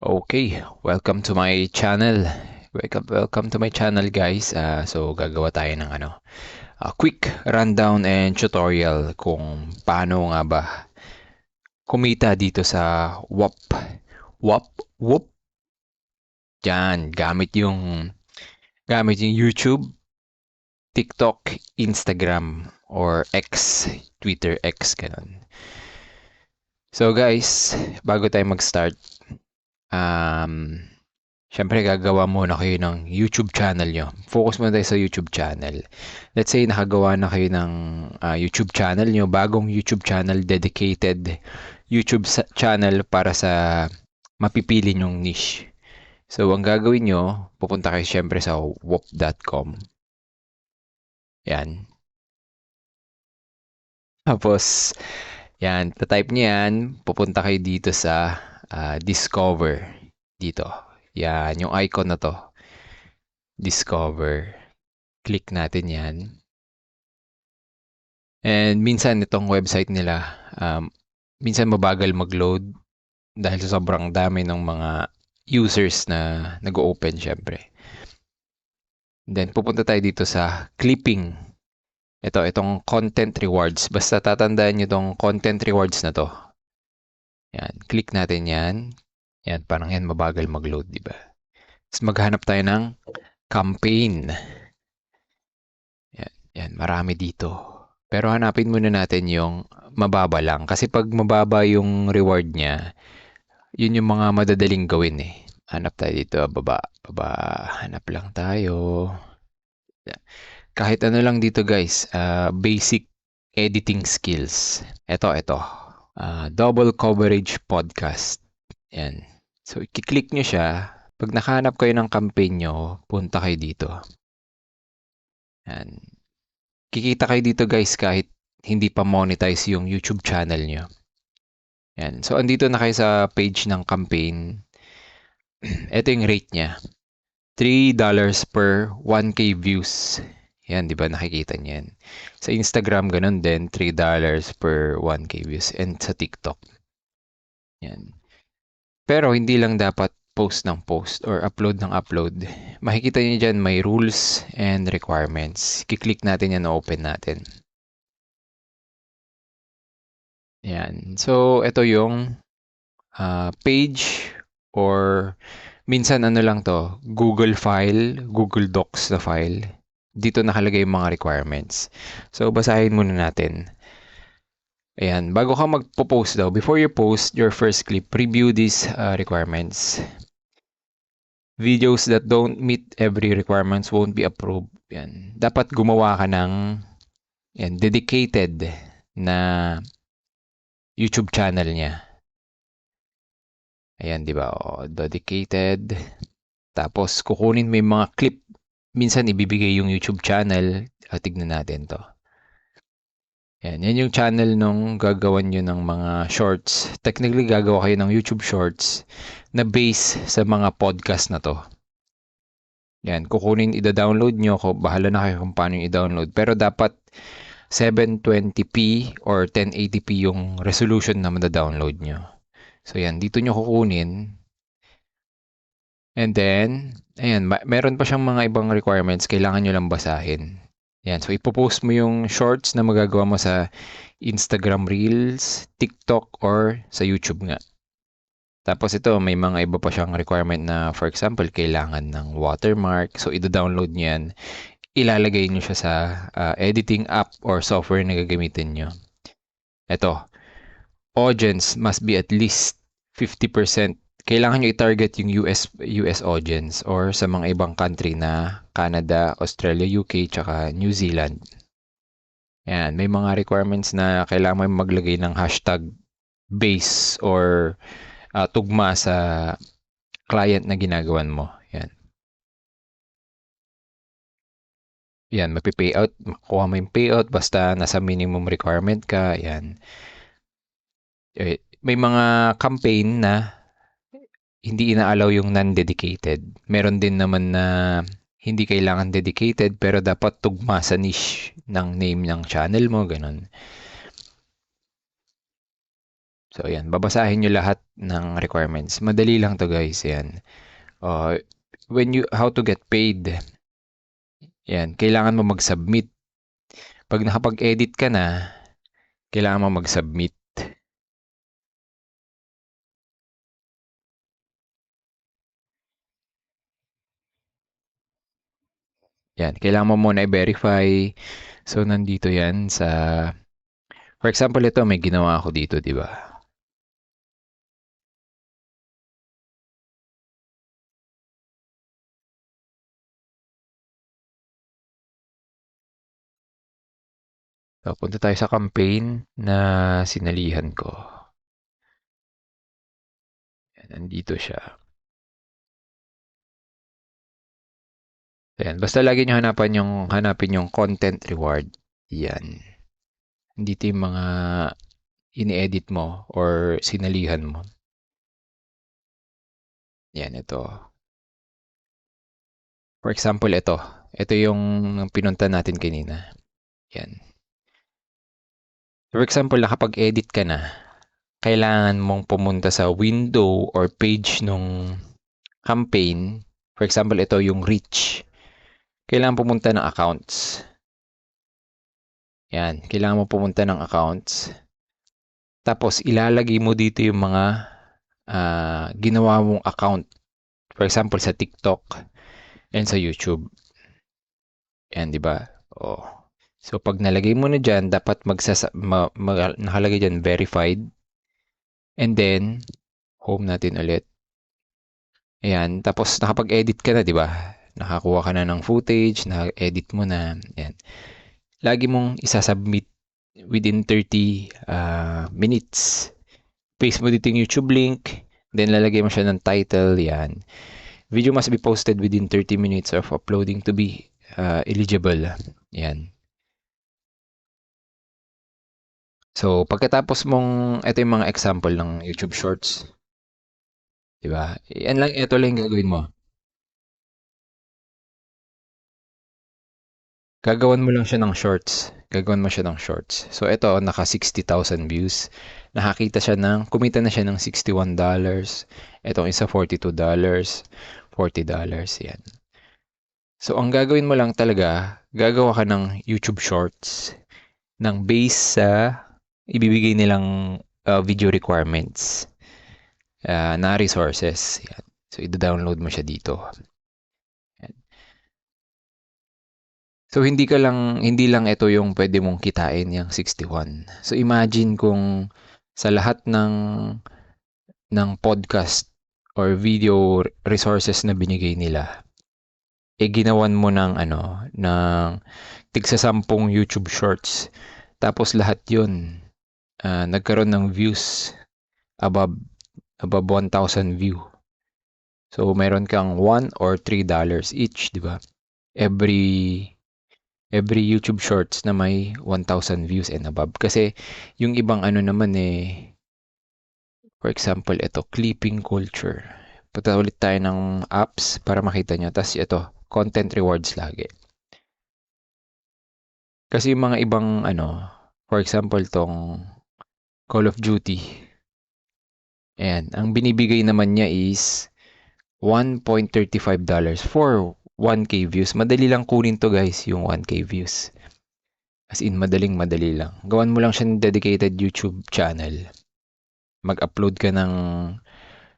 Okay, welcome to my channel. Welcome to my channel, guys. So gagawa tayo ng quick rundown and tutorial kung paano nga ba kumita dito sa WAP. WAP, WAP. Diyan, gamit yung YouTube, TikTok, Instagram, or X, Twitter X, ganun. So guys, bago tayo mag-start, um, Siyempre, gagawa muna kayo ng YouTube channel nyo. Focus muna tayo sa YouTube channel. Let's say, nakagawa na kayo ng YouTube channel nyo, bagong YouTube channel, dedicated channel para sa mapipili nyong niche. So, ang gagawin nyo, pupunta kayo siyempre sa whoop.com. Yan. Tapos, yan, type nyo yan, pupunta kayo dito sa Discover. Dito. Yan, yung icon na to. Discover. Click natin yan. And minsan itong website nila, minsan mabagal mag-load dahil sa sobrang dami ng mga users na nag-open syempre. Then pupunta tayo dito sa clipping. Itong content rewards. Basta tatandaan nyo itong content rewards na to. Yan, click natin yan. Yan, parang yan mabagal mag-load, di ba? Tapos maghanap tayo ng campaign. Yan, marami dito. Pero hanapin muna natin yung mababa lang. Kasi pag mababa yung reward niya, yun yung mga madadaling gawin eh. Hanap tayo dito, baba. Hanap lang tayo. Kahit ano lang dito guys, basic editing skills. Ito. Double coverage podcast. Yan. So, i-click nyo siya. Pag nakahanap kayo ng campaign nyo, punta kayo dito. Yan. Kikita kayo dito guys kahit hindi pa monetize yung YouTube channel nyo. Yan. So, andito na kayo sa page ng campaign. Ito yung rate niya. $3 per 1K views. Yan, di ba? Nakikita niyo yan. Sa Instagram, ganun din. $3 per 1K views. And sa TikTok. Yan. Pero, hindi lang dapat post ng post or upload ng upload. Makikita niyo dyan, may rules and requirements. Kiklik natin yan, open natin. Yan. So, ito yung page or minsan ano lang to, Google file, Google Docs na file. Dito nakalagay yung mga requirements. So, basahin muna natin. Ayan, bago ka magpo-post daw, before you post your first clip, review these requirements. Videos that don't meet every requirements won't be approved. Yan. Dapat gumawa ka ng dedicated na YouTube channel niya. Ayan, di ba? Dedicated. Tapos, kukunin mo yung mga clip. Minsan, ibibigay yung YouTube channel. Tignan natin to. Yan yung channel nung gagawan nyo ng mga shorts. Technically, gagawa kayo ng YouTube shorts na base sa mga podcast na to. Yan, kukunin, ida-download nyo. Bahala na kayo kung paano yung i-download. Pero dapat 720p or 1080p yung resolution na mada-download nyo. So yan, dito nyo kukunin. And then, ayan, meron pa siyang mga ibang requirements. Kailangan nyo lang basahin. Yan, so ipopost mo yung shorts na magagawa mo sa Instagram Reels, TikTok, or sa YouTube nga. Tapos ito, may mga iba pa siyang requirement na, for example, kailangan ng watermark. So, ida-download nyo yan. Ilalagay nyo siya sa editing app or software na gagamitin nyo. Ito, audience must be at least 50%. Kailangan nyo i-target yung US audience or sa mga ibang country na Canada, Australia, UK, tsaka New Zealand. Yan, may mga requirements na kailangan mo maglagay ng hashtag base or tugma sa client na ginagawan mo. Yan. Yan, mapipayout, makuha mo yung payout basta nasa minimum requirement ka. Yan. May mga campaign na hindi ina-allow yung non-dedicated. Meron din naman na hindi kailangan dedicated pero dapat tugma sa niche ng name ng channel mo, ganun. So, ayan. Babasahin nyo lahat ng requirements. Madali lang to guys. Ayan. How to get paid. Ayan. Kailangan mo mag-submit. Pag nakapag-edit ka na, kailangan mo mag-submit. Yan, kailangan mo muna i-verify. So, nandito yan sa... For example, ito, may ginawa ako dito, di ba? So, punta tayo sa campaign na sinalihan ko. Yan, nandito siya. Ayan, basta lagi nyo hanapin yung content reward. Yan. Dito yung mga ini-edit mo or sinalihan mo. Yan, ito. For example, ito. Ito yung pinunta natin kanina. Yan. For example, nakapag-edit ka na, kailangan mong pumunta sa window or page nung campaign. For example, ito yung reach. Kailangan pumunta ng accounts. Yan, kailangan mo pumunta ng accounts. Tapos, ilalagay mo dito yung mga ginawa mong account. For example, sa TikTok and sa YouTube. Yan, di ba? Oh. So, pag nalagay mo na dyan, dapat nakalagay dyan verified. And then, home natin ulit. Ayan, tapos nakapag-edit ka na, di ba? Nakakuha ka na ng footage, na-edit mo na. Ayan. Lagi mong isasubmit within 30 minutes. Paste mo dito yung YouTube link, then lalagay mo siya ng title, yan. Video must be posted within 30 minutes of uploading to be eligible. Yan. So, pagkatapos mong, ito yung mga example ng YouTube Shorts. Diba? Ito lang yung gagawin mo. Gagawan mo lang siya ng shorts. Gagawan mo siya ng shorts. So, ito, naka 60,000 views. Kumita na siya ng $61. Itong isa, $42. $40. Yan. So, ang gagawin mo lang talaga, gagawa ka ng YouTube Shorts ng base sa ibibigay nilang video requirements na resources. Yan. So, i-download mo siya dito. Yan. So, hindi lang ito yung pwede mong kitain, yung 61. So, imagine kung sa lahat ng podcast or video resources na binigay nila, ginawan mo ng tigsa 10 YouTube Shorts. Tapos lahat yun, nagkaroon ng views above 1,000 view. So, meron kang $1 or $3 each, di ba? Every YouTube Shorts na may 1,000 views and above. Kasi yung ibang naman for example, ito, clipping culture. Punta ulit tayo ng apps para makita nyo. Tapos ito, content rewards lagi. Kasi yung mga ibang for example, tong Call of Duty. Ayan, ang binibigay naman niya is $1.35 for 1K views. Madali lang kunin to guys, yung 1K views. As in, madali lang. Gawan mo lang siya ng dedicated YouTube channel. Mag-upload ka ng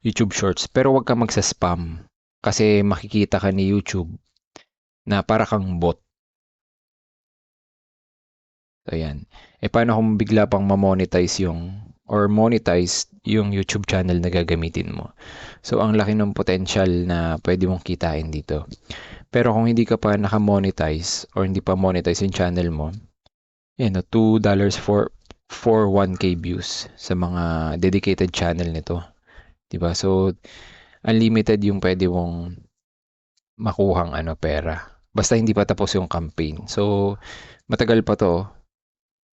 YouTube Shorts. Pero wag ka magsa-spam. Kasi makikita ka ni YouTube na para kang bot. So, ayan. Paano kung bigla pang monetize yung YouTube channel na gagamitin mo? So, ang laki ng potential na pwede mong kitain dito. Pero kung hindi ka pa naka-monetize or hindi pa monetize yung channel mo, $2 for 1K views sa mga dedicated channel nito. Diba? So, unlimited yung pwede mong makuhang pera. Basta hindi pa tapos yung campaign. So, matagal pa to.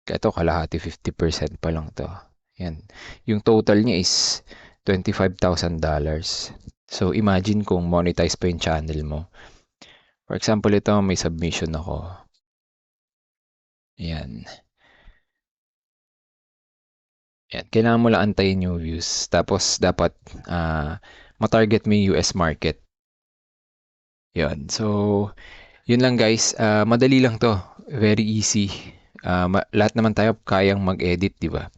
Ito, kalahati, 50% pa lang to. Yan. Yung total niya is $25,000. So, imagine kung monetize pa yung channel mo. For example, ito, may submission ako. Yan. Yan, kailangan mo lang antayin yung views. Tapos dapat matarget mo yung US market. Yan. So, yun lang guys. Madali lang to. Very easy. Lahat naman tayo kayang mag-edit, di ba?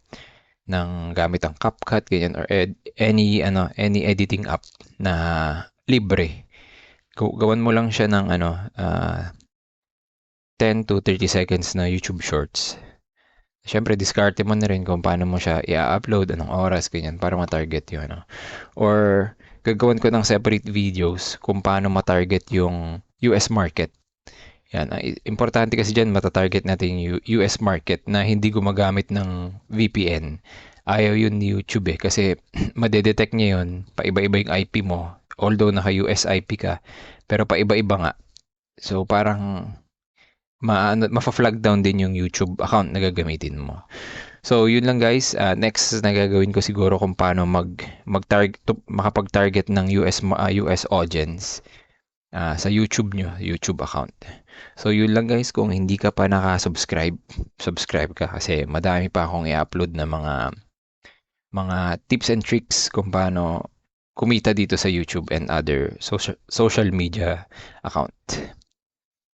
Ng gamit ang CapCut, ganyan, or any editing app na libre. Gawan mo lang siya ng 10 to 30 seconds na YouTube Shorts. Siyempre, diskarte mo na rin kung paano mo siya i-upload, anong oras, ganyan, para ma-target yun. Or, gagawin ko ng separate videos kung paano ma-target yung US market. Yan. Importante kasi dyan, matatarget natin yung US market na hindi gumagamit ng VPN. Ayaw yun ni YouTube kasi madedetect niya yun, paiba-iba yung IP mo. Although naka-US IP ka, pero paiba-iba nga. So, parang mafa-flag down din yung YouTube account na gagamitin mo. So, yun lang guys. Next na gagawin ko siguro kung paano makapag-target ng US audience sa YouTube nyo, YouTube account. So, yun lang guys. Kung hindi ka pa naka-subscribe, subscribe ka kasi madami pa akong i-upload na mga tips and tricks kung paano kumita dito sa YouTube and other social media account.